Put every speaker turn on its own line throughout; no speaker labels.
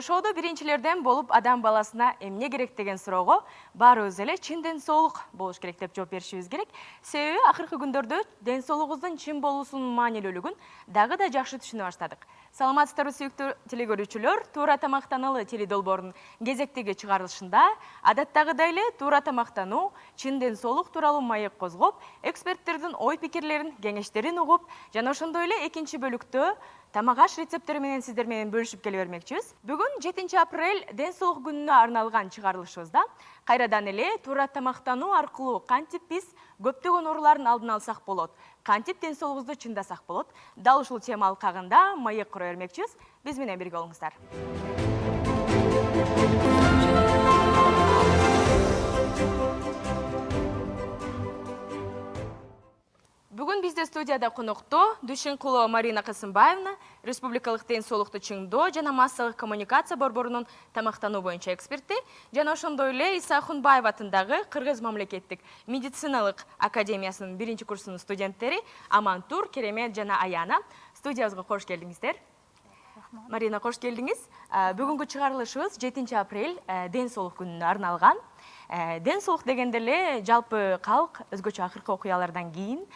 Жашоодо биринчилерден болуп адам баласына эмне керек деген суроого баарыбыз эле чын ден соолук болуш керек деп жооп беришибиз керек. Себеби акыркы күндөрдө ден соолугубуздун чын болуусунун маанилүүлүгүн дагы да жакшы түшүнө баштадык. Саламатсыздарбы сүйүктүү телекөрүүчүлөр, туура тамактаналы теледолбоорунун кезектеги чыгарылышында адаттагыдай эле туура тамактануу, чын ден соолук тууралуу маек козгоп, эксперттердин ой пикирлерин, кеңештерин угуп, жана ошондой эле экинчи бөлүктө тамак аш рецепттери менен сиздер менен бөлүшүп келе бермекчибиз. Бүгүн 7 апрель ден соолук күнүнө арналган чыгарылышыбызда кайрадан эле туура тамактануу аркылуу кантип биз көптөгөн оорулардын алдын алсак болот, кантип ден соолугубузду чыңдасак болот, дал ушул тема алкагында маек кура бермекчибиз. Биз менен бирге болуңуздар. Бүгүн бизде студияда коноктоо Дүйшенкулова Марина Касымбаевна, Республикалык ден соолукту чыңдоо жана массалык коммуникация борборунун тамактануу боюнча эксперти, жана ошондой эле Иса Ахунбаев атындагы Кыргыз мамлекеттик медициналык академиясынын 1-курсунун студенттери Амантур, Керемет жана Аяна. Студиябызга кош келдиңиздер. Марина, кош келдиңиз. Бүгүнкү чыгарылышыбыз 7 апрель ден соолук күнүнө арналган. Ден соолук дегенде эле жалпы калк өзгөчө акыркы окуялардан кийин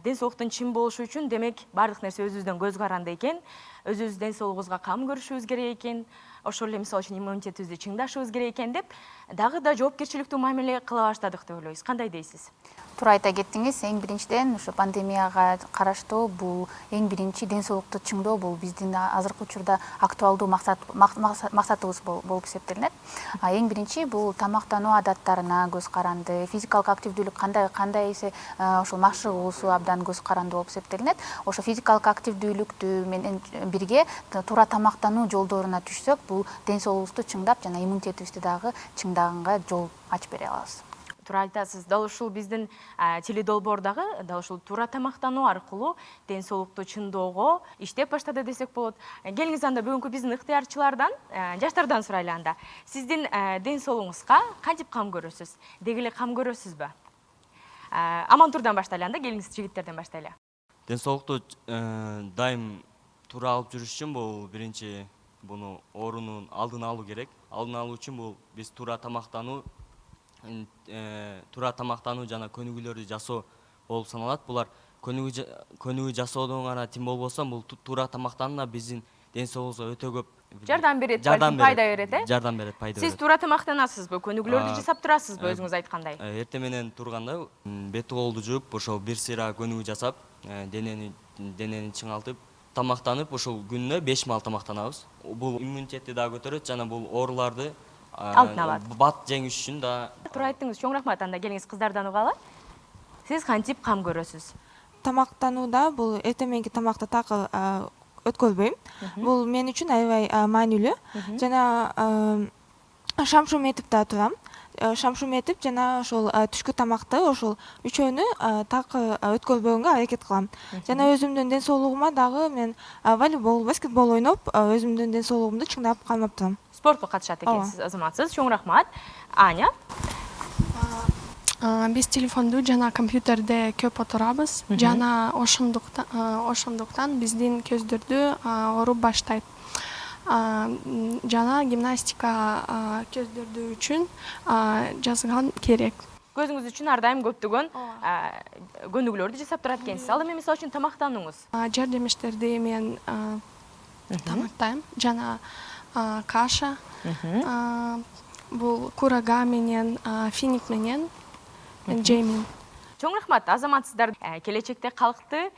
ден соолуктун чын болушу үчүн демек бардык нерсе өзүбүздөн көз каранды экен, өзүбүз ден соолугубузга кам көрүшүбүз керек экен, ошол эле мисалы үчүн иммунитетибизди чыңдашыбыз керек экен деп дагы да жоопкерчиликтүү мамиле кыла баштадык деп ойлойбуз. Кандай дейсиз?
Туура айта кеттиңиз. Эң биринчиден ушу пандемияга караштуу бул эң биринчи ден соолукту чыңдоо бул биздин азыркы учурда актуалдуу максатыбыз болуп эсептелинет. Эң биринчи бул тамактануу адаттарына көз каранды, физикалык активдүүлүк кандай эсе ошол машыгуусу абдан көз каранды болуп эсептелинет. Ошо физикалык активдүүлүктү менен бирге туура тамактануу жолдоруна түшсөк, бул ден соолугубузду чыңдап жана иммунитетибизди дагы чыңдаганга жол ачып бере алабыз.
Туура айтасыз. Дал ушул биздин теледолбоордагы дал ушул туура тамактануу аркылуу ден соолукту чыңдоого иштеп баштады десек болот. Келиңиз анда бүгүнкү биздин ыктыярчылардан, жаштардан сурайлы анда. Сиздин ден соолугуңузга кантип кам көрөсүз? Деги эле кам көрөсүзбү? Амантурдан баштайлы анда, келиңиз жигиттерден баштайлы.
Ден соолукту дайым туура алып жүрүш үчүн бул биринчи буну оорунун алдын алуу керек. Алдын алуу үчүн бул биз туура тамактануу жана көнүгүүлөрдү жасоо болуп саналат. Булар көнүгүү жасоодон гана тим болбосо, бул туура тамактануу биздин ден соолугубузга өтө көп
жардам берет, пайда берет,
Жардам берет, пайда берет.
Сиз туура тамактанасызбы? Көнүгүүлөрдү жасап турасызбы өзүңүз айткандай?
Эртең менен турганда бет колду жууп, ошол бир сыйра көнүгүү жасап, денени чыңалтып, тамактанып, ошол күнүнө 5 маал тамактанабыз. Бул иммунитетти да көтөрөт жана бул ооруларды
алдын алат.
Бат жеңиш үчүн да.
Туура айттыңыз, чоң рахмат. Анда келиңиз кыздардан угалы. Сиз кантип кам көрөсүз?
Тамактанууда бул эртең мененки тамакты так өткөзбөйм. Бул мен үчүн аябай маанилүү. Жана шам-шум этип да турам. Шам-шум этип жана ошол түшкү тамакты ошол үчөөнү так өткөзбөгөнгө аракет кылам. Жана өзүмдүн ден соолугума дагы мен волейбол, баскетбол ойноп, өзүмдүн ден соолугумду чыңдап калмап турам.
Спортко катышат экенсиз, азаматсыз. Чоң рахмат. Аня?
Биз телефонду жана компьютерде көп отурабыз, жана ошондуктан биздин көздөрдү ооруп баштайт. Жана гимнастика көздөрдү үчүн жазган керек.
Көзүңүз үчүн ар дайым көптөгөн көнүгүүлөрдү жасап турат экенсиз. Ал эми мисалы үчүн тамактанууңуз.
Жардамештерди мен тамактайм, жана каша, бул курага менен, финик менен жеймин.
Чоң рахмат, азаматсыздар. Келечекте калкты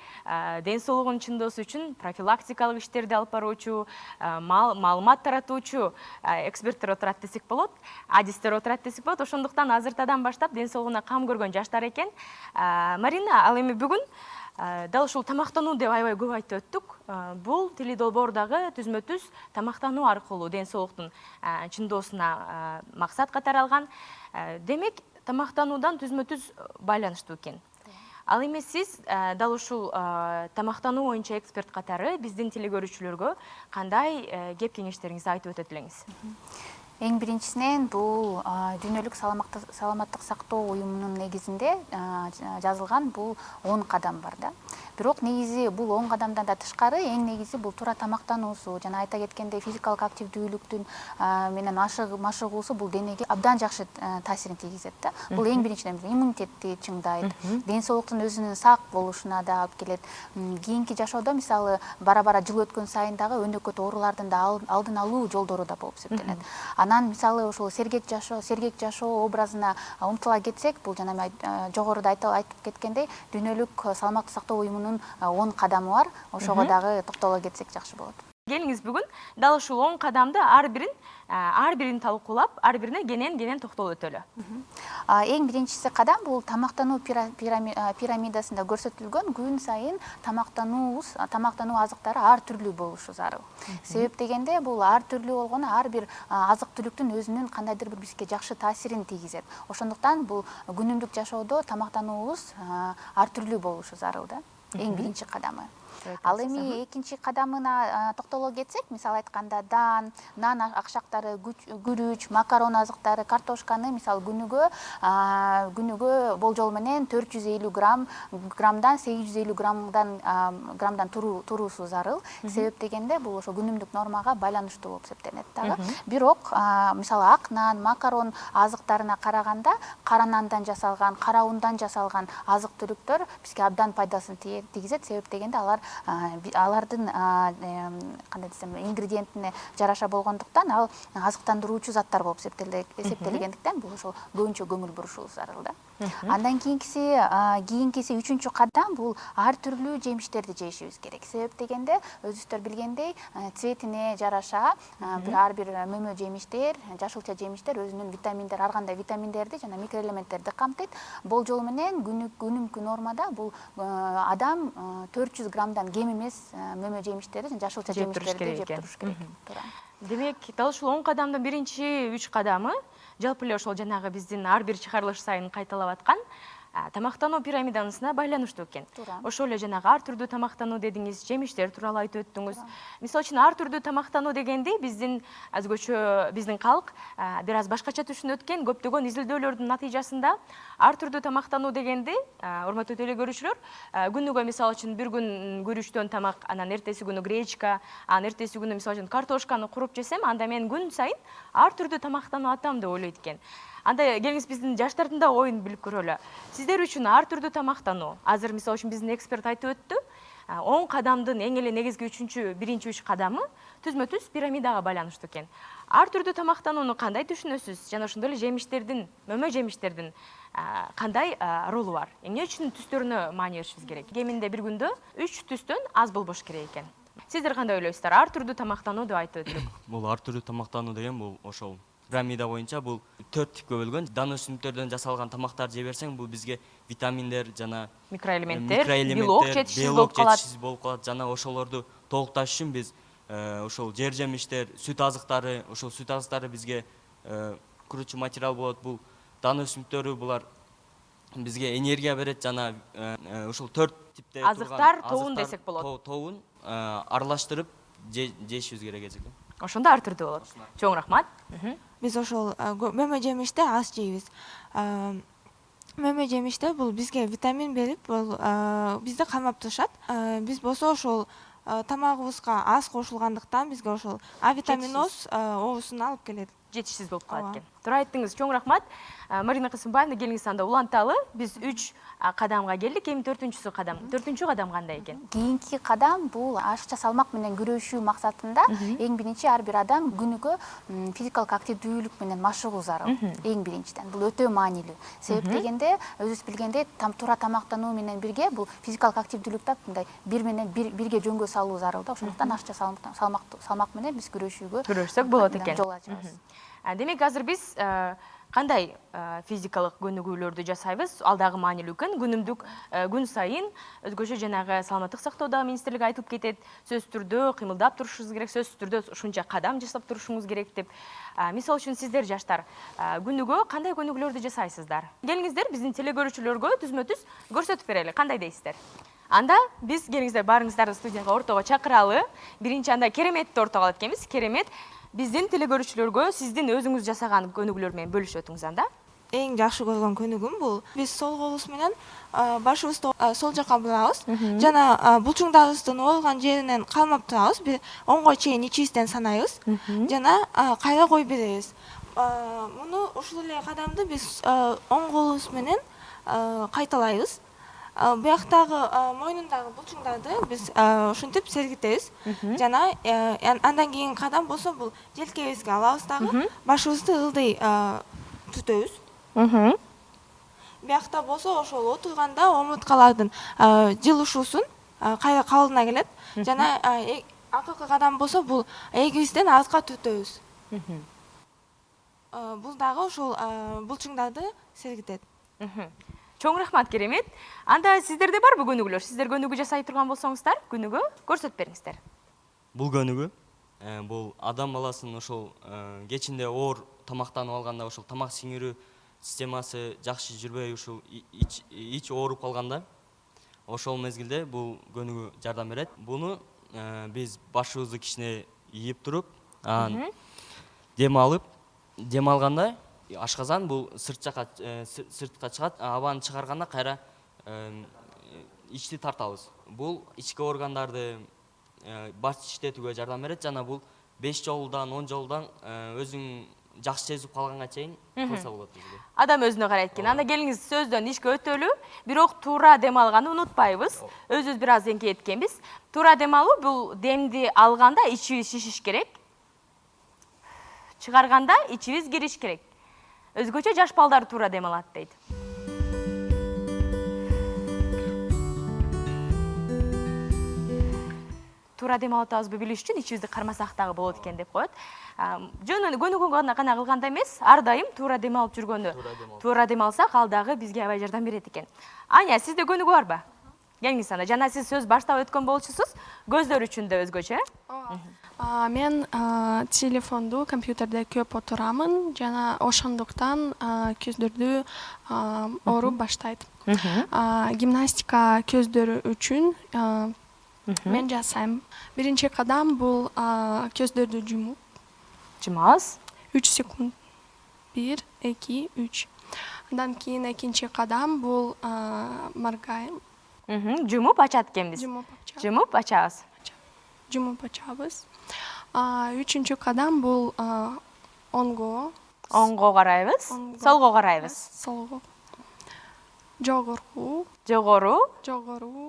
ден соолугун чыңдоосу үчүн профилактикалык иштерди алып баруучу, маалымат таратуучу эксперттер отурат десек болот, адистер отурат десек болот. Ошондуктан азыртадан баштап ден соолугуна кам көргөн жаштар экен. Марина, ал эми бүгүн дал ушул тамактануу деп аябай көп айтып өттүк. Бул теледолбоордагы түзмө-түз тамактануу аркылуу ден соолуктун чыңдоосуна максат катары алган. Демек, тамактануудан түзмө-түз байланыштуу экен. Ал эми сиз дал ушул тамактануу боюнча эксперт катары биздин телекөрүүчүлөргө кандай кеп кеңештериңизди айтып өтө элеңиз?
Эң биринчисинен бул дүйнөлүк саламаттык сактоо уюмунун негизинде жазылган бул 10 кадам бар да. Бирок негизи бул 10 кадамдан да тышкары эң негизи бул туура тамактануусу, жана айта кеткендей физикалык активдүүлүктүн менен машыгуусу бул денеге абдан жакшы таасирин тийгизет да. Бул эң биринчиден иммунитетти чыңдайт, ден соолуктун өзүнүн сак болушуна да алып келет. Кийинки жашоодо мисалы бара жыл өткөн сайын дагы өнөкөт оорулардын да алдын алуу жолдору да болуп эсептелет. Анан мисалы ошол сергек жашоо образына умтула кетсек, бул жана мен жогоруда айтып кеткендей, дүйнөлүк салмактуу сактоо уюмунун 10 кадамы бар. Ошого дагы токтоло кетсек жакшы болот.
Келиңиз бүгүн дал ушул 10 кадамды ар бирин талкуулап, ар бирине кенен токтолуп өтөлү.
Эң биринчиси кадам бул тамактануу пирамидасында көрсөтүлгөн күн сайын тамактануу азыктары ар түрлүү болушу зарыл. Себеп дегенде бул ар түрлүү болгону ар бир азык түлүктүн өзүнүн кандайдыр бир бизге жакшы таасирин тийгизет. Ошондуктан бул күнүмдүк жашоодо тамактануубуз ар түрлүү болушу зарыл да. Эң биринчи кадамы. Ал эми экинчи кадамына токтоло кетсек, мисалы айтканда нан акшактары, күрүч, макарон азыктары, картошканы мисалы күнүгө болжол менен 450 граммдан 850 граммдан туруусу зарыл. Себеп дегенде бул ошо күнүмдүк нормага байланыштуу болуп эсептелет дагы. Бирок мисалы ак нан, макарон азыктарына караганда кара нандан жасалган, кара ундан жасалган азык түлүктөр бизге абдан пайдасын тийгизет. Себеп дегенде алардын кандай десем ингредиентине жараша болгондуктан ал азыктандыруучу заттар болуп эсептелгендиктен бул ошол көбүнчө көңүл бурушубуз зарыл да. Андан кийинкиси үчүнчү кадам бул ар түрлүү жемиштерди жешибиз керек. Себеп дегенде өзүңүздөр билгендей цветине жараша ар бир мөмө жемиштер, жашылча жемиштер өзүнүн витаминдер, ар кандай витаминдерди жана микроэлементтерди камтыйт. Болжол менен күнүмдүк нормада бул адам 400 граммдан кем эмес мөмө жемиштерди жана жашылча жемиштерди жеп туруш керек.
Демек, дал ушул 10 кадамдын биринчи 3 кадамы жалпы эле ошол жанагы биздин ар бир чыгарылыш сайын кайталап аткан тамактануу пирамидасына байланыштуу экен. Ошол эле жанагы ар түрдүү тамактануу дедиңиз, жемиштер тууралуу айтып өттүңүз. Мисалы үчүн ар түрдүү тамактануу дегенде биздин өзгөчө биздин калк бир аз башкача түшүнүп өткөн көптөгөн изилдөөлөрдүн натыйжасында ар түрдүү тамактануу дегенде, урматтуу телекөрүүчүлөр, күнүгө мисалы үчүн бир күн күрүчтөн тамак, анан эртеси күнү гречка, анан эртеси күнү мисалы үчүн картошканы куруп жесем, анда мен күн сайын ар түрдүү тамактануу атам деп ойлойт экен. Анда келиңиз биздин жаштардын да оюн билип көрөлү. Сиздер үчүн ар түрдүү тамактануу, азыр мисалы үчүн биздин эксперт айтып өттү, 10 кадамдын эң эле негизги биринчи 3 кадамы түзмө-түз пирамидага байланыштуу экен. Ар түрдүү тамактанууну кандай түшүнөсүз? Жана ошондой эле мөмө жемиштердин кандай ролу бар? Эмне үчүн түстөрүнө маани беришибиз керек? Кеминде бир күндө 3 түстөн аз болбош керек экен. Сиздер кандай ойлойсуздар? Ар түрдүү тамактануу деп айтып өттүк.
Бул ар түрдүү тамактануу деген бул ошол пирамида боюнча бул 4 типке бөлгөн. Дан өсүмдүктөрдөн жасалган тамактар жей берсең, бул бизге витаминдер жана
микроэлементтер, белок жетишсиз болуп
калат. Жана ошолорду толукташ үчүн биз ошол жер жемиштер, сүт азыктары, ошол сүт азыктары бизге куручу материал болот. Бул дан өсүмдүктөрү булар бизге энергия берет жана ошол 4 типте
азыктар тобун десек болот.
Тобун аралаштырып жешибиз керек экен.
Ошондо ар түрдүү болот. Чоң рахмат.
Биз ошол мөмө жемишти аз жейбиз. Мөмө жемиште бул бизге витамин берип, бул бизди камап турушат. Биз болсо ошол тамагыбызга аз кошулгандыктан бизге ошол авитаминоз оозун алып келет.
Жетишсиз болуп калат экен. Туура айттыңыз, чоң рахмат. Марина Кысымбаевна, келиңиз анда уланталы. Биз 3 кадамга келдик. Эми 4-чү кадам. 4-чү кадам кандай экен?
Кийинки кадам бул ашыкча салмак менен күрөшүү максатында эң биринчи ар бир адам күнүгө физикалык активдүүлүк менен машыгуу зарыл. Эң биринчиден бул өтө маанилүү. Себеп дегенде, өзүбүз билгендей, туура тамактануу менен бирге бул физикалык активдүүлүктү мындай бирге жөнгө салуу зарыл да. Ошондуктан ашыкча салмак менен биз күрөшсөк
болот экен.
Жол ачабыз.
Демек азыр биз кандай физикалык көнүгүүлөрдү жасайбыз? Алдагы маанилүү күнүмдүк күн сайын өзгөчө жанагы саламаттык сактоодо министрлик айтып кетет. Сөзсүз түрдө кыймылдап турушуңуз керек, сөзсүз түрдө ушунча кадам жасап турушуңуз керек деп. Мисалы үчүн сиздер жаштар күнүгө кандай көнүгүүлөрдү жасайсыздар? Келиңиздер биздин телекөрүүчүлөргө түзмө-түз көрсөтүп берели. Кандай дейсиздер? Анда биз келиңиздер барыңыздарды студияга ортого чакыралы. Биринчи анда Кереметти ортого алат экенбиз. Керемет, биздин телекөрүүчүлөргө сиздин өзүңүз жасаган көнүгүүлөр менен бөлүшүп өтүңүз анда.
эң жакшы көргөн көнүгүм бул биз сол колубуз менен башыбызды сол жака бурабыз жана булчуңдарыбыздын ооруган жеринен калмап турабыз, бир 10го чейин ичибизден санайбыз жана кайра коюп беребиз. Муну ушул эле кадамды биз оң колубуз менен кайталайбыз. Бияктагы мойнундагы булчуңдарды биз ушинтип сергитебиз жана андан кийинки кадам болсо бул желкебизге алабыз дагы башыбызды ылдый түтөбүз. Биякта болсо ошол отурганда омурткалардын жылышуусун кайра калыбына келет жана акыркы кадам болсо бул эгибизден артка түртөбүз. Бул дагы ошол булчуңдарды сергитет.
Чоң рахмат, керемет. Анда сиздерде барбы көнүгүүлөр? Сиздер көнүгүү жасай турган болсоңуздар, көнүгүү көрсөтүп бериңиздер.
Бул көнүгүү бул адам баласынын ошол кечинде оор тамактанып алганда ошол тамак сиңирүү системасы жакшы жүрбөй ушул ич ооруп калганда ошол мезгилде бул көнүгүү жардам берет. Буну биз башыбызды кичине ийип туруп, дем алганда ашказан бул сыртка чыгат, абаны чыгарганда кайра ичти тартабыз. Бул ички органдарды баш иштетүүгө жардам берет жана бул 5 жолудан 10 жолудан өзүң жакшы сезип калганга чейин кылса болот бизге.
Адам өзүнө карайт экен. Анда келиңиз, сөздөн ишке өтөлү, бирок туура дем алганды унутпайбыз. Өзүбүз бир аз эңкейткенбиз. Туура дем алуу бул демди алганда ичибиз шишиш керек. Чыгарганда ичибиз кириш керек. Өзгөчө жаш балдар туура дем алат дейт. Туура дем алып атабызбы билиш үчүн ичибизди кармасак дагы болот экен деп коет. Жөн көнүгүүгө гана кылганда эмес, ар дайым туура дем алып жүргөндө. Туура дем алсак, ал дагы бизге аябай жардам берет экен. Аня, сизде көнүгүү барбы? Келиңиз анда. Жана сиз сөз баштап өткөн болчусуз, көздөр үчүн да өзгөчө.
Мен телефонду, компьютерде көп отурамын, жана ошондуктан көздөрдү ооруп баштайт. Гимнастика көздөр үчүн мен жасайм. Биринчи кадам бул көздөрдү
Жумабыз.
3 секунд. 1, 2, 3. Андан кийин экинчи кадам бул моргайм.
Жумуп ачат экенбиз. Жумуп ачабыз.
Жумуп ачабыз. Үчүнчү кадам бул оңго
Карайбыз, солго карайбыз.
Солго. Жогору.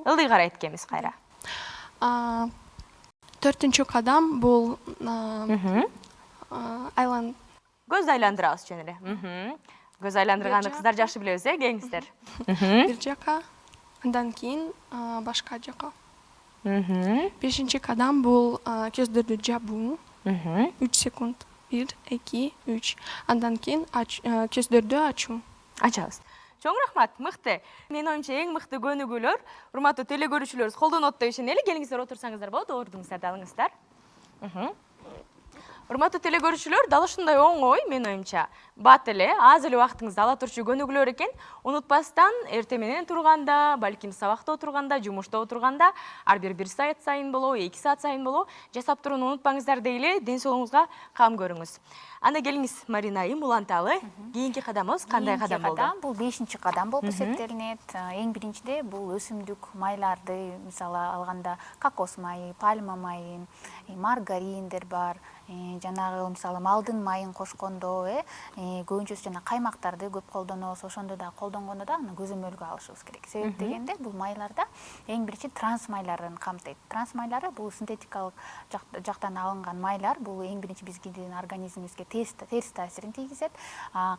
Ылдый карайт экенбиз кайра.
Төртүнчү кадам бул айлан.
Көз айландырабыз чын эле. Көз айландырганды кыздар жакшы билебиз, келиңиздер.
Бир жака, андан кийин башка жака. Бешинчи кадам бул көздөрдү жабуу. 3 секунд. 1, 2, 3. Андан кийин көздөрдү ачуу.
Ачабыз. Чоң рахмат, мыкты. Менин оюмча эң мыкты көнүгүүлөр. Урматтуу теле көрүүчүлөрүбүз колдонот деп ишенели. Келиңиздер, отурсаңыздар болот, ордуңуздарды алыңыздар. Урматтуу теле көрүүчүлөр, дал ушундай оңой, менин оюмча, бат эле, аз эле убактыңызды ала турчу көнүгүүлөр экен. Унутпастан, эртең менен турганда, балким сабакта отурганда, жумушта отурганда, ар бир 1 саат сайын болобу, 2 саат сайын болобу, жасап турууну унутпаңыздар дейли, ден соолугуңузга кам көрүңүз. Анда келиңиз, Марина айым, уланталы. Кийинки кадамыбыз кандай кадам болду?
Бул 5-чи кадам болуп эсептелинет. Эң биринчиде бул өсүмдүк майларды, мисалы алганда кокос майы, пальма майы, маргариндер бар. Жанагы мисалы малдын майын кошкондо, көбүнчөсү жана каймактарды көп колдонобуз, ошондо да колдонгондо да көзөмөлгө алышыбыз керек. Себеп дегенде бул майларда эң биринчи транс майларын камтыйт. Транс майлары бул синтетикалык жактан алынган майлар, бул эң биринчи биздин организмибизге терс таасирин тийгизет.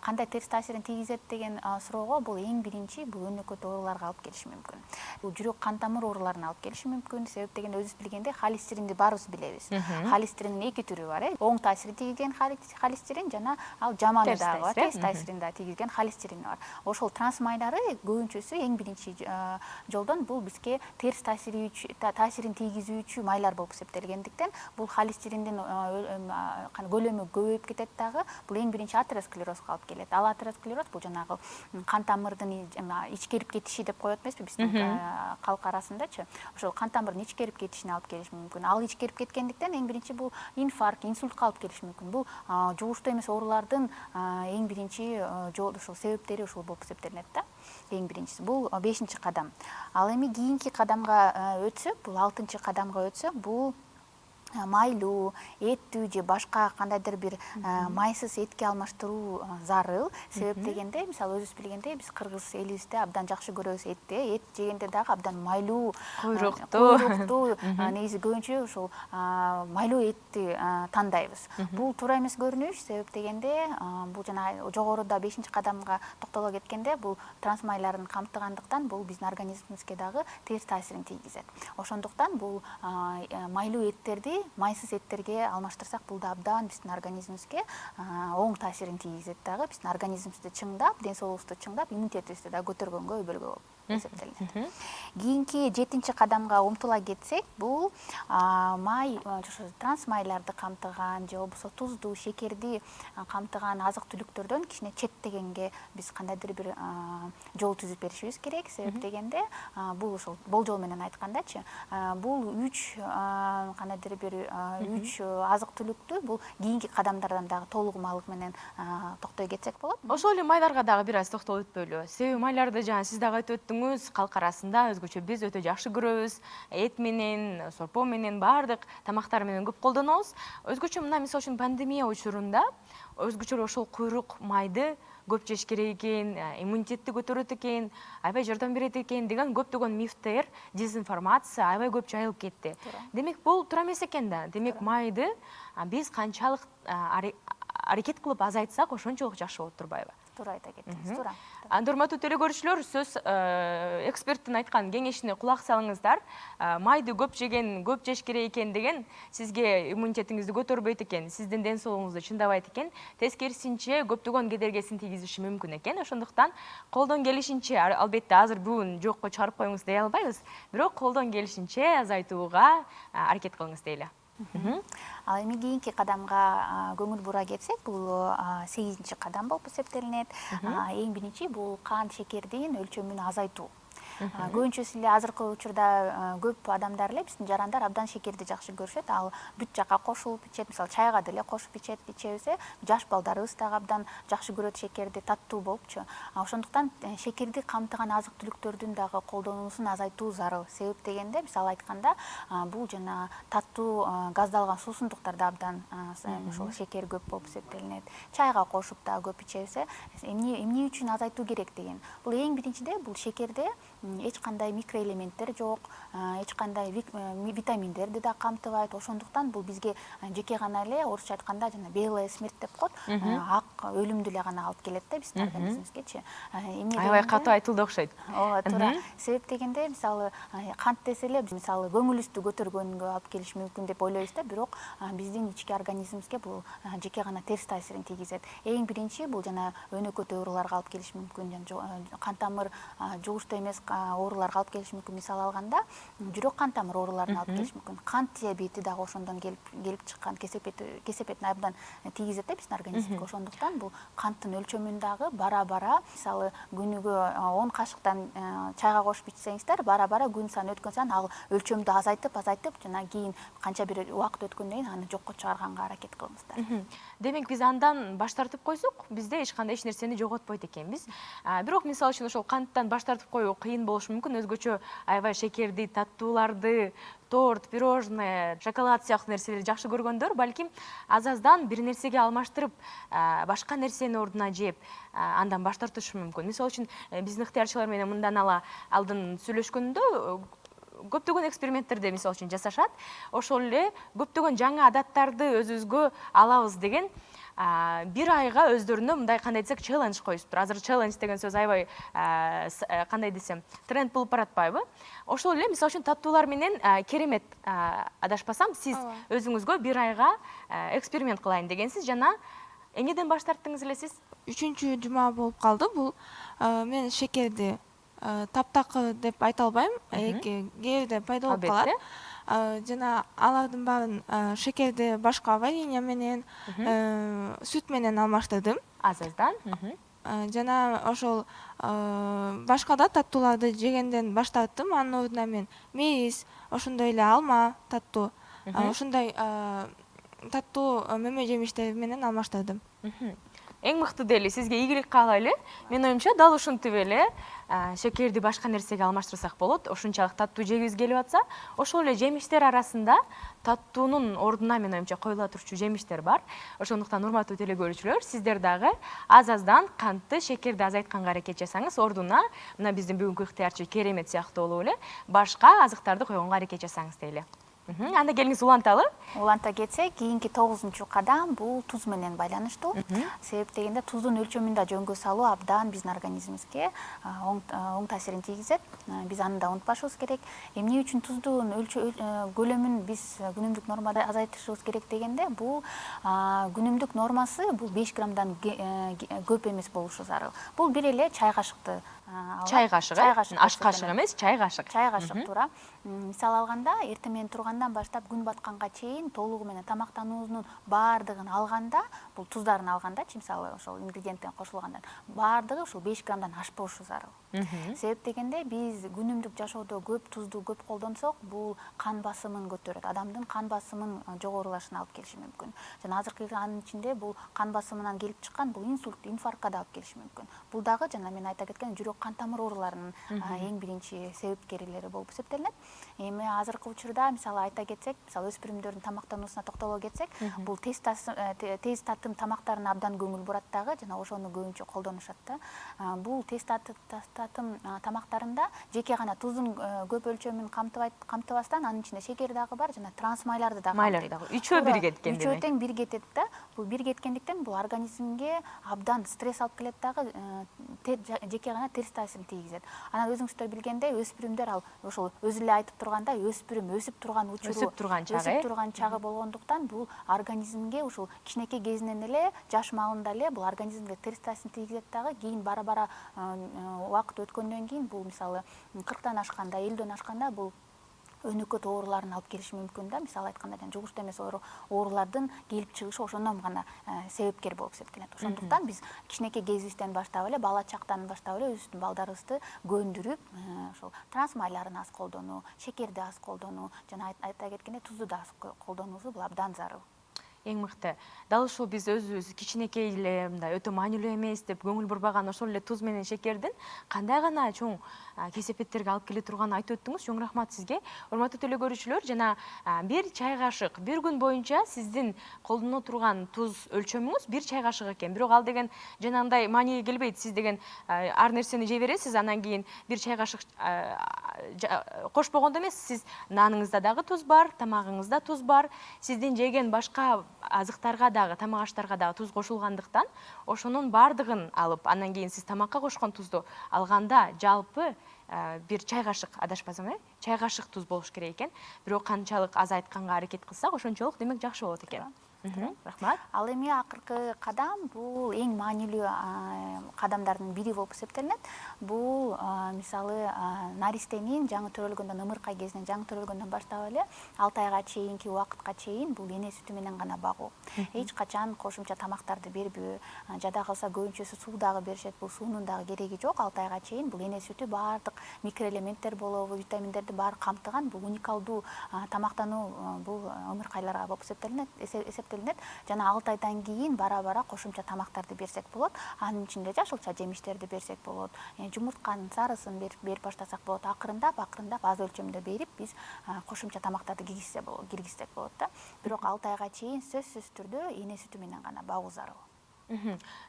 Кандай терс таасирин тийгизет деген суроого бул эң биринчи бул өнөкөт ооруларга алып келиши мүмкүн. Бул жүрөк кан тамыр ооруларына алып келиши мүмкүн. Себеп дегенде өзүбүз билгенде холестеринди баарыбыз билебиз. Холестериндин 2 түрү бар. Оң таасирин тийгизген холестерин жана ал жаманы дагы бар. Терс таасирин да тийгизген холестерин бар. Ошол транс майлары көбүнчөсү эң биринчи жолдон бул бизге терс таасирин тийгизүүчү майлар болуп эсептелгендиктен, бул холестериндин көлөмү көбөйүп кетет дагы. Бул эң биринчи атеросклерозго алып келет. Ал атеросклероз бул жанагы кан тамырдын ичкерип кетиши деп коет эмеспи биздин калк арасындачы. Ошол кан тамырдын ичкерип кетишине алып келиши мүмкүн. Ал ичкерип кеткендиктен эң биринчи бул инфаркт, инсультка алып келиши мүмкүн. Бул жугуштуу эмес оорулардын эң биринчи жол ушул себептери ушул болуп эсептелинет да. Эң биринчиси бул 5-чи кадам. Ал эми кийинки кадамга өтсөк, бул 6-чы кадамга өтсөк, бул майлуу, эттүү же башка кандайдыр бир майсыз этке алмаштыруу зарыл. Себеп дегенде, мисалы өзүбүз билгендей, биз кыргыз элибизде абдан жакшы көрөбүз этти. Эт жегенде дагы абдан майлуу, койруктуу, негизи көбүнчө ушул майлуу этти тандайбыз. Бул туура эмес көрүнүш. Себеп дегенде, бул жана жогоруда 5-чи кадамга токтоло кеткенде, бул трансмайларын камтыгандыктан бул биздин организмибизге дагы терс таасирин тийгизет. Ошондуктан бул майлуу эттерди майсыз эттерге алмаштырсак, бул да абдан биздин организмибизге оң таасирин тийгизет дагы. Биздин организмибизди чыңдап, ден соолугубузду чыңдап, иммунитетибизди да көтөргөнгө өбөлгө болот эсептелинет. Кийинки 7-чи кадамга умтула кетсек, бул май, трансмайларды камтыган же болбосо тузду, шекерди камтыган азык-түлүктөрдөн кичине четтегенге биз кандайдыр бир жол түзүп беришибиз керек. Себеп дегенде, бул ошол болжол менен айткандачы, бул 3 кандайдыр бир 3 азык-түлүктү бул кийинки кадамдардан дагы толугумалык менен токтой кетсек болот.
Ошол эле майларга дагы бир аз токтолуп өтпөйлү. Себеби майларды жана сиз дагы айтып өттүңүз, калк арасында өзгөчө биз өтө жакшы көрөбүз. Эт менен, сорпо менен, баардык тамактар менен көп колдонобуз. Өзгөчө мына мисалы үчүн пандемия учурунда өзгөчө ошол куйрук майды көп жеш керек экен, иммунитетти көтөрөт экен, аябай жардам берет экен деген көптөгөн мифтер, дезинформация аябай көп жайылып кетти. Демек бул туура эмес экен да. Демек майды биз канчалык аракет кылып азайтсак, ошончолук жакшы болот турбайбы?
Туура айта кеттиңиз, туура.
Урматтуу теле көрүүчүлөр, сөз эксперттин айткан кеңешине кулак салыңыздар. Майды көп жеген, көп жеш керек экен деген сизге иммунитетиңизди көтөрбөйт экен, сиздин ден соолугуңузду чындабайт экен. Тескерисинче көптөгөн кедергесин тийгизиши мүмкүн экен. Ошондуктан колдон келишинче, албетте азыр бүгүн жокко чыгарып коюңуз дей албайбыз, бирок колдон келишинче азайтууга аракет кылыңыз дейли.
Ал эми кийинки кадамга көңүл бура кетсек, бул 8-чи кадам болуп эсептелинет. Эң биринчи бул кан шекердин өлчөмүн азайтуу. Көбүнчөсү эле азыркы учурда көп адамдар эле биздин жарандар абдан шекерди жакшы көрүшөт. Ал бүт жакка кошулуп ичет, мисалы чайга деле кошуп ичебиз. Жаш балдарыбыз дагы абдан жакшы көрөт шекерди, таттуу болупчу. Ошондуктан шекерди камтыган азык-түлүктөрдүн дагы колдонуусун азайтуу зарыл. Себеп дегенде, мисалы айтканда, бул жана таттуу газдалган суусундуктарда абдан ошол шекер көп болуп эсептелинет. Чайга кошуп да көп ичебиз. Эмне үчүн азайтуу керек деген? Бул эң биринчиде бул шекерде эч кандай микроэлементтер жок, эч кандай витаминдерди да камтыбайт. Ошондуктан бул бизге жеке гана эле орусча айтканда жана белая смерть деп коет, ак өлүмдү эле гана алып келет да биздин организмибизгечи.
Аябай катуу айтылды окшойт.
Ооба, туура. Себеп дегенде, мисалы кант деселе, мисалы көңүлүбүздү көтөргөнгө алып келиши мүмкүн деп ойлойбуз да, бирок биздин ички организмибизге бул жеке гана терс таасирин тийгизет. Эң биринчи бул жана өнөкөт ооруларга алып келиши мүмкүн, кан тамыр жугуштуу эмес ооруларга алып келиши мүмкүн. Мисалы алганда, жүрөк кан тамыр ооруларына алып келиши мүмкүн. Кант диабети дагы ошондон келип чыккан кесепетин абдан тийгизет да биздин организмге. Ошондуктан бул канттын өлчөмүн дагы бара-бара, мисалы күнүгө 10 кашыктан чайга кошуп ичсеңиздер, бара-бара күн сан өткөн сайын ал өлчөмдү азайтып, жана кийин канча бир убакыт өткөндөн кийин аны жокко чыгарганга аракет кылыңыздар.
Демек биз андан баш тартып койсок, бизде эч кандай нерсени жоготпойт экенбиз. Бирок мисалы үчүн ошол канттан баш тартып коюу кыйын болушу мүмкүн. Өзгөчө аябай шекерди, таттууларды, торт, пирожное, шоколад сыяктуу нерселерди жакшы көргөндөр балким аз-аздан бир нерсеге алмаштырып, башка нерсени ордуна жеп, андан баш тартышы мүмкүн. Мисалы үчүн биздин ыктыярчылар менен мындан алдын сүйлөшкөндө көптөгөн эксперименттерди мисалы үчүн жасашат. Ошол эле көптөгөн жаңы адаттарды өзүбүзгө алабыз деген бир айга өздөрүнө мындай кандай десек челлендж коюшуптур. Азыр челлендж деген сөз аябай кандай десем тренд болуп баратпайбы? Ошол эле мисалы үчүн таттуулар менен керемет адашпасам, сиз өзүңүзгө бир айга эксперимент кылайын дегенсиз жана эмнеден баш тарттыңыз элесиз?
3-чү жума болуп калды. Бул мен шекерди таптакы деп айта албайм, кээде пайда болуп калат. Жана алардын баарын шекерди башка варенье менен, сүт менен алмаштырдым.
Аз-аздан.
Жана ошол башка да таттууларды жегенден баш тарттым. Анын ордуна мен мейиз, ошондой эле алма таттуу, ошондой таттуу мөмө жемиштер менен алмаштырдым.
Эң мыкты дели сизге ийгилик каалайлы. Менин оюмча дал ушинтип эле шекерди башка нерсеге алмаштырсак болот. Ошунчалык таттуу жегибиз келип атса, ошол эле жемиштер арасында таттуунун ордуна менин оюмча коюла турчу жемиштер бар. Ошондуктан урматтуу теле көрүүчүлөр, сиздер дагы аз-аздан кантты, шекерди азайтканга аракет жасаңыз, ордуна мына биздин бүгүнкү ыктыярчы Керемет сыяктуу болуп эле башка азыктарды койгонго аракет жасаңыз дейли. Анда келиңиз уланталы.
Уланта кетсек, кийинки 9-чу кадам бул туз менен байланыштуу. Себеп дегенде туздун өлчөмүн жөнгө салуу абдан биздин организмибизге оң таасирин тийгизет. Биз аны да унутпашыбыз керек. Эмне үчүн туздун көлөмүн биз күнүмдүк нормада азайтышыбыз керек дегенде, бул күнүмдүк нормасы бул 5 граммдан көп эмес болушу зарыл. Бул бир эле чай кашыкты
Чай кашыгы, аш кашыгы эмес, чай кашык.
Чай кашык туура. Мисал алганда, эртең тургандан баштап күн батканга чейин толугу менен тамактануубуздун баардыгын алганда, бул туздарын алгандачы, мисалы ошол ингредиенттен кошулгандан баардыгы ушул 5 граммдан ашпошу зарыл. Себеп дегенде биз күнүмдүк жашоодо көп тузду көп колдонсок, бул кан басымын көтөрөт. Адамдын кан басымын жогорулашына алып келиши мүмкүн. Жана азыркы анын ичинде бул кан басымынан келип чыккан бул инсульт, инфарктка да алып келиши мүмкүн. Бул дагы жана мен айта кеткен жүрөк кан тамыр ооруларынын эң биринчи себепкерлери болуп эсептелинет. Эми азыркы учурда мисалы айта кетсек, мисалы өспүрүмдөрдүн тамактануусуна токтоло кетсек, бул тез татым тамактарына абдан көңүл бурат дагы, жана ошону көбүнчө колдонушат да. Бул тез татым тамактарында жеке гана туздун көп өлчөмүн камтыбастан, анын ичинде шекер дагы бар, жана транс майларды дагы
Майлар дагы. Үчөө бир кеткен демек.
Үчөө тең бир кетет да. Бул бир кеткендиктен бул организмге абдан стресс алып келет дагы, жеке гана терс таасирин тийгизет. Анан өзүңүздөр билгендей, өспүрүмдөр ал ошол өзү эле айтып тургандай, өспүрүм өсүп турган учуру,
өсүп турган чагы
болгондуктан бул организмге ушул кичинекей кезинен эле, жаш маалында эле бул организмге терс таасирин тийгизет дагы. Кийин бара-бара убакыт өткөндөн кийин бул мисалы 40тан ашканда, 50дөн ашканда бул өнөкөт ооруларын алып келиши мүмкүн да. Мисалы айтканда, жугуштуу эмес оорулардын келип чыгышы ошондон гана себепкер болуп эсептелет. Ошондуктан биз кичинекей кезибизден баштап эле, бала чактан баштап эле өзүбүздүн балдарыбызды көндүрүп, ошол транс майларын аз колдонуу, шекерди аз колдонуу, жана айта кеткенде тузду да аз колдонуубуз бул абдан зарыл.
Эң мыкты. Дал ушул биз өзүбүз кичинекей эле мындай өтө маанилүү эмес деп көңүл бурбаган ошол эле туз менен шекердин кандай гана чоң кесепеттерге алып келе турганын айтып өттүңүз. Чоң рахмат сизге. Урматтуу теле көрүүчүлөр, жана бир чай кашык бир күн боюнча сиздин колдоно турган туз өлчөмүңүз бир чай кашык экен. Бирок ал деген жанагындай мааниге келбейт. Сиз деген ар нерсени жей бересиз, анан кийин бир чай кашык кошпогондо эмес, сиз наныңызда дагы туз бар, тамагыңызда туз бар, сиздин жеген башка азыктарга дагы, тамак аштарга дагы туз кошулгандыктан, ошонун баардыгын алып, анан кийин сиз тамакка кошкон тузду алганда жалпы бир чай кашык, адашпасам, чай кашык туз болуш керек экен. Бирок канчалык азайтканга аракет кылсак, ошончолук демек жакшы болот экен. Рахмат.
Ал эми акыркы кадам бул эң маанилүү кадамдардын бири болуп эсептелинет. Бул мисалы наристенин жаңы төрөлгөндөн, ымыркай кезинен жаңы төрөлгөндөн баштап эле 6 айга чейинки убакытка чейин бул эне сүтү менен гана багуу. Эч качан кошумча тамактарды бербөө, жада калса көбүнчөсү суу дагы беришет. Бул суунун дагы кереги жок. 6 айга чейин бул эне сүтү баардык микроэлементтер болобу, витаминдерди баары камтыган бул уникалдуу тамактануу бул ымыркайларга болуп эсептелинет. Жана 6 айдан кийин бара-бара кошумча тамактарды берсек болот. Анын ичинде жашылча жемиштерди берсек болот. Жумуртканын сарысын берип баштасак болот. Акырындап аз өлчөмдө берип биз кошумча тамактарды киргизсек болот да. Бирок 6 айга чейин сөзсүз түрдө эне сүтү менен гана багуу зарыл.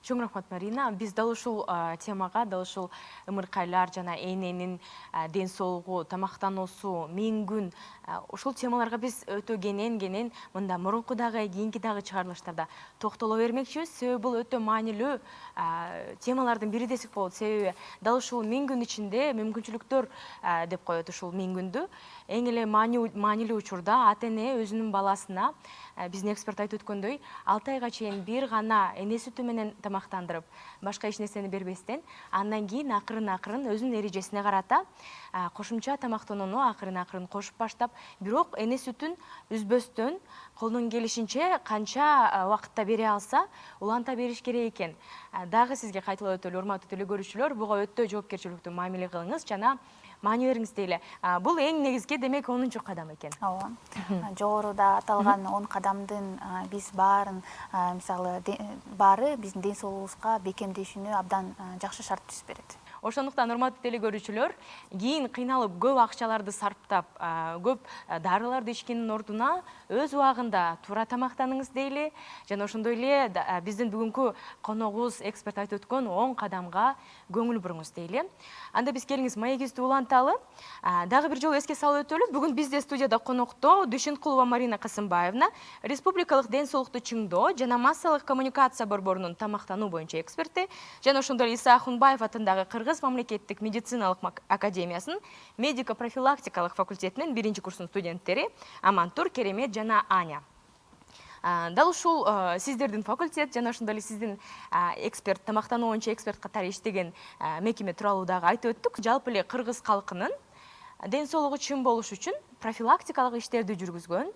Чоң рахмат, Марина. Биз дал ушул темага, дал ушул ымыркайлар жана эненин ден соолугу, тамактануусу, 1000 күн, ушул темаларга биз өтө кенен мында мурунку дагы, кийинки дагы чыгарылыштарда токтоло бермекчибиз. Себеби бул өтө маанилүү темалардын бири десек болот. Себеби дал ушул 1000 күн ичинде мүмкүнчүлүктөр деп коет ушул 1000 күндү. Эң эле маанилүү учурда ата эне өзүнүн баласына, биздин эксперт айтып өткөндөй, 6 айга чейин бир гана эне сүтү менен тамактандырып, башка эч нерсени бербестен, андан кийин акырын өзүнүн эрежесине карата кошумча тамактанууну акырын кошуп баштап, бирок эне сүтүн үзбөстөн колунун келишинче канча убакытта бере алса, уланта бериш керек экен. Дагы сизге кайталап өтөлү, урматтуу теле көрүүчүлөр, буга өтө жоопкерчиликтүү мамиле кылыңыз жана маани бериңиз дейли. Бул эң негизги демек 10 кадам экен.
ооба жогоруда аталган 10 кадамдын биз баарын мисалы баары биздин ден соолугубузга бекемдешүүнү абдан жакшы шарт түзүп берет.
Ошондуктан урматтуу телекөрүүчүлөр, кийин кыйналып көп акчаларды сарптап, көп дарыларды ичкендин ордуна өз убагында туура тамактаныңыз дейли. Жана ошондой эле биздин бүгүнкү коногубуз эксперт айтып өткөн 10 кадамга көңүл буруңуз дейли. Анда биз келиңиз маегибизди уланталы. Дагы бир жолу эске салып өтөлү. Бүгүн бизде студияда конокто Дүйшөнкулова Марина Касымбаевна, республикалык ден соолукту чыңдоо жана массалык коммуникация борборунун тамактануу боюнча эксперти, жана ошондой эле Иса Ахунбаев атындагы Кыргыз мамлекеттик медициналык академиясынын медико-профилактикалык факультетинин 1-курсунун студенттери Амантур, Керемет жана Аня. Дал ушул сиздердин факультет жана ошондой эле сиздин эксперт, тамактануу боюнча эксперт катары иштеген мекеме тууралуу дагы айтып өттүк. Жалпы эле кыргыз калкынын ден соолугу чың болуш үчүн профилактикалык иштерди жүргүзгөн,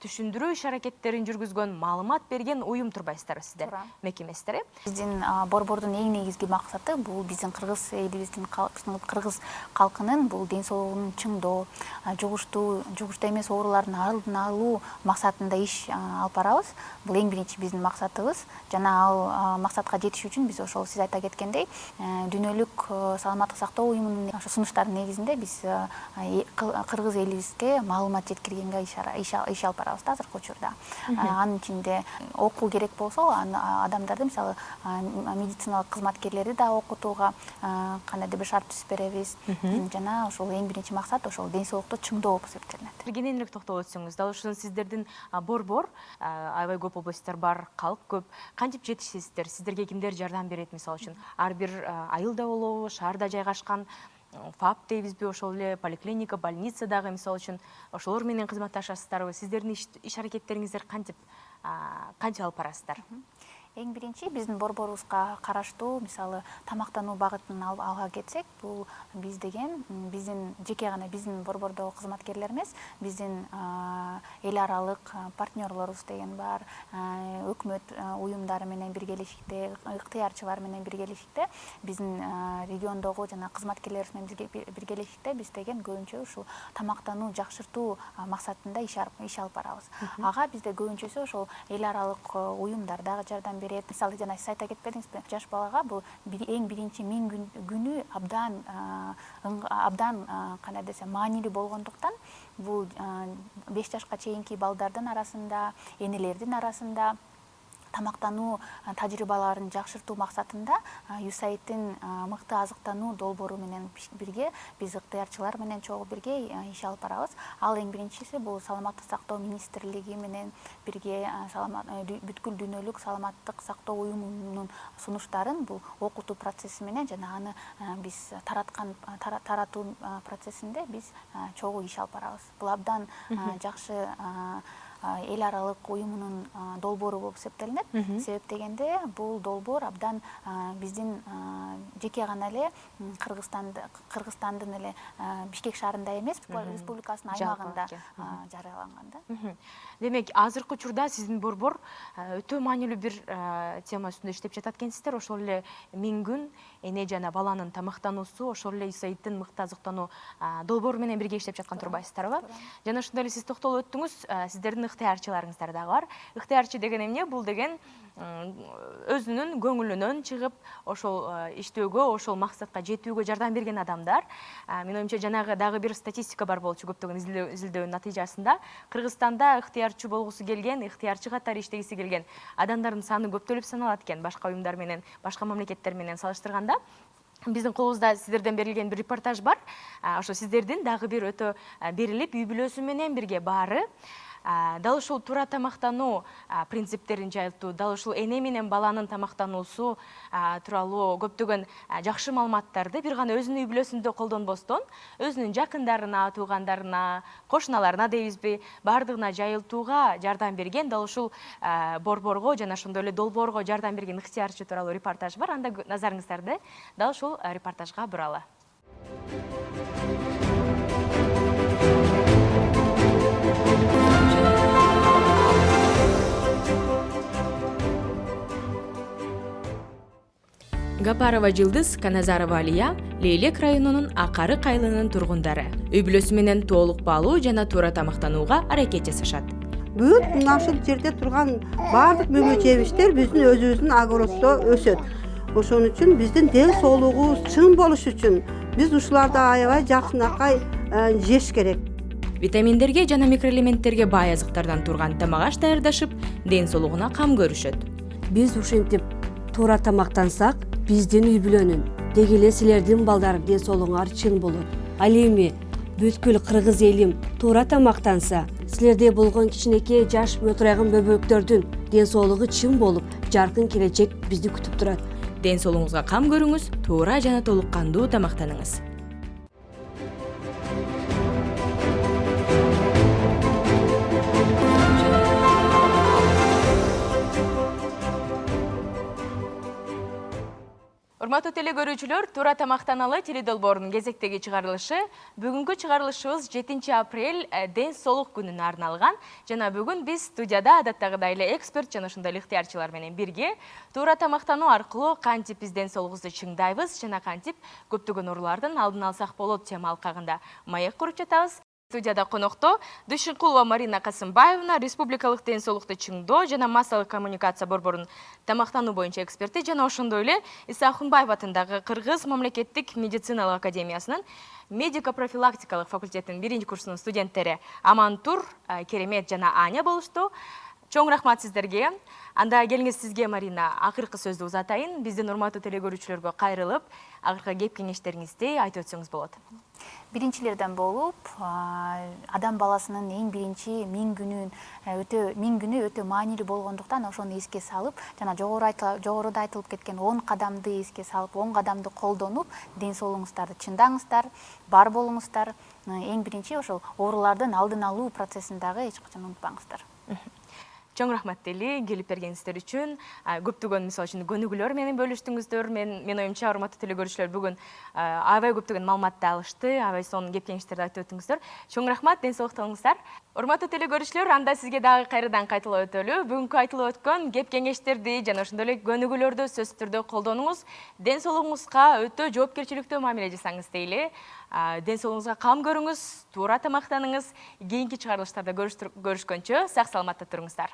түшүндүрүү иш-аракеттерин жүргүзгөн, маалымат берген уюм турбайсыздарбы сиздер, мекемесиздер?
Биздин борбордун эң негизги максаты бул биздин кыргыз элибиздин кыргыз калкынын бул ден соолугун чыңдоо, жугуштуу эмес оорулардын алдын алуу максатында иш алып барабыз. Бул эң биринчи биздин максатыбыз. Жана ал максатка жетиш үчүн биз ошол сиз айта кеткендей, дүйнөлүк саламаттык сактоо уюмунун шунуштары негизинде биз кыргыз элибизге маалымат жеткиргенге иш алып барабыз азыркы учурда. Анын ичинде окуу керек болсо, адамдарды мисалы медициналык кызматкерлерди да окутууга кандайдыр бир шарт түзүп беребиз. Жана ошол эң биринчи максат ошол ден соолукту чыңдоо болуп эсептелинет.
Кененирээк токтолуп өтсөңүз, дал ушул сиздердин борбор аябай көп областтар бар, калк көп. Кантип жетишесиздер? Сиздерге кимдер жардам берет мисалы үчүн? Ар бир айылда болобу, шаарда жайгашкан ФАП дейбизби, ошол эле поликлиника, больница дагы мисалы үчүн ошолор менен кызматташасыздарбы? Сиздердин иш-аракеттериңиздер кантип алып барасыздар?
Эң биринчи биздин борборубузга караштуу мисалы тамактануу багытын алга кетсек, бул биз деген биздин жеке гана биздин борбордогу кызматкерлер эмес, биздин эл аралык партнерлорубуз деген бар, өкмөт уюмдары менен биргелешикте, ыктыярчылар менен биргелешикте, биздин региондогу жана кызматкерлерибиз менен биргелешикте биз деген көбүнчө ушул тамактануу жакшыртуу максатында иш алып барабыз. Ага бизде көбүнчөсү ошол эл аралык уюмдар дагы жардам берет. Мисалы жана сиз айта кетпедиңизби, жаш балага бул эң биринчи 1000 күнү абдан кандай десем маанилүү болгондуктан бул 5 жашка чейинки балдардын арасында, энелердин арасында тамактануу тажрыйбаларын жакшыртуу максатында USAID-тин мыкты азыктануу долбоору менен бирге биз ыктыярчылар менен чогуу бирге иш алып барабыз. Ал эң биринчиси бул саламаттык сактоо министрлиги менен бирге бүткүл дүйнөлүк саламаттык сактоо уюмунун сунуштарын бул окутуу процесси менен жана аны биз таратуу процессинде биз чогуу иш алып барабыз. Бул абдан жакшы эл аралык уюмунун долбоору болуп эсептелинет. Себеп дегенде бул долбоор абдан биздин жеке гана эле Кыргызстандын эле Бишкек шаарында эмес, республикасынын аймагында жарыяланган да.
Демек, азыркы учурда сиздин борбор өтө маанилүү бир тема үстүндө иштеп жатат экенсиздер. Ошол эле 1000 күн эне жана баланын тамактануусу, ошол эле USAID-тин мыкты азыктануу долбоору менен бирге иштеп жаткан турбайсыздарбы? Жана ошондой эле сиз токтолуп өттүңүз, сиздердин ыктыярчыларыңыздар дагы бар. Ыктыярчы деген эмне? Бул деген өзүнүн көңүлүнөн чыгып, ошол иштөөгө, ошол максатка жетүүгө жардам берген адамдар. Менин оюмча жанагы дагы бир статистика бар болчу көптөгөн изилдөөнүн натыйжасында. Кыргызстанда ыктыярчы болгусу келген, ыктыярчы катары иштегиси келген адамдардын саны көптөлүп саналат экен, башка уюмдар менен, башка мамлекеттер менен салыштырганда. Биздин колубузда сиздерден берилген бир репортаж бар. Ошо сиздердин дагы бир өтө берилип, үй бүлөсү менен бирге баары дал ушул туура тамактануу принциптерин жайылтуу, дал ушул эне менен баланын тамактануусу тууралуу көптөгөн жакшы маалыматтарды бир гана өзүнүн үй бүлөсүндө колдонбостон, өзүнүн жакындарына, туугандарына, кошуналарына дейбизби, баардыгына жайылтууга жардам берген дал ушул борборго жана ошондой эле долбоорго жардам берген ыктыярчы тууралуу репортаж бар. Анда назарыңыздарды дал ушул репортажга буралы. Гапарова Жылдыз, Каназарова Алия, Лейлек районунун Акары кайлынын тургундары. Үй бүлөсү менен толук баалуу жана туура тамактанууга аракет жасашат.
Бүт мына ушул жерде турган баардык мөмө жебиштер биздин өзүбүздүн огороддо өсөт. Ошон үчүн биздин ден соолугубуз чың болуш үчүн биз ушуларды аябай жакшынакай жеш керек.
Витаминдерге жана микроэлементтерге бай азыктардан турган тамак аш даярдашып, ден соолугуна кам көрүшөт.
Биз ушинтип туура тамактансак, биздин үй бүлөнүн, деги эле силердин балдар ден соолугуңар чың болот. Ал эми бүткүл кыргыз элим туура тамактанса, силерде болгон кичинекей жаш мөтөрайган бөбөктөрдүн ден соолугу чың болуп, жаркын келечек бизди күтүп турат.
Ден соолугуңузга кам көрүңүз, туура жана толук кандуу тамактаныңыз. Урматтуу теле көрүүчүлөр, туура тамактаналы теледолбоорунун кезектеги чыгарылышы. Бүгүнкү чыгарылышыбыз 7 апрель ден соолук күнүнө арналган. Жана бүгүн биз студияда адаттагыдай эле эксперт жана ошондой эле ыктыярчылар менен бирге туура тамактануу аркылуу кантип биз ден соолугубузду чыңдайбыз жана кантип көптөгөн оорулардын алдын алсак болот тема алкагында маек куруп жатабыз. Студияда конокто Дүйшүнкулова Марина Касымбаевна, Республикалык ден соолукту чыңдоо жана массалык коммуникация борборунун тамактануу боюнча эксперти жана ошондой эле Иса Ахунбаев атындагы Кыргыз мамлекеттик медициналык академиясынын медико-профилактикалык факультетинин 1-курсунун студенттери Амантур, Керемет жана Аня болушту. Чоң рахмат сиздерге. Анда келиңиз сизге, Марина, акыркы сөздү узатайын. Биздин урматтуу теле көрүүчүлөргө кайрылып, акыркы кеп кеңештериңизди айтып өтсөңүз болот.
Биринчилерден болуп, адам баласынын эң биринчи миң күнү өтө маанилүү болгондуктан ошону эске салып, жана жогоруда айтылып кеткен 10 кадамды эске салып, 10 кадамды колдонуп, ден соолугуңуздарды чыңдаңыздар, бар болуңуздар. Эң биринчи ошол оорулардын алдын алуу процессин дагы эч качан унутпаңыздар.
Чоң рахмат дели келип бергениңиздер үчүн. Көптөгөн мисалы үчүн көнүгүүлөр менен бөлүштүңүздөр. Мен оюмча урматтуу теле көрүүчүлөр бүгүн аябай көптөгөн маалыматты алышты, аябай сонун кеп кеңештерди айтып өтүңүздөр. Чоң рахмат, ден соолуктуңуздар. Урматтуу теле көрүүчүлөр, анда сизге дагы кайрадан кайталап өтөлү. Бүгүнкү айтылып өткөн кеп кеңештерди жана ошондой эле көнүгүүлөрдү сөзсүз түрдө колдонуңуз. Ден соолугуңузга өтө жоопкерчиликтүү мамиле жасаңыз дейли. Ден соолугуңузга кам көрүңүз, туура тамактаныңыз. Кийинки чыгарылыштарда көрүшкөнчө сак саламатта туруңуздар.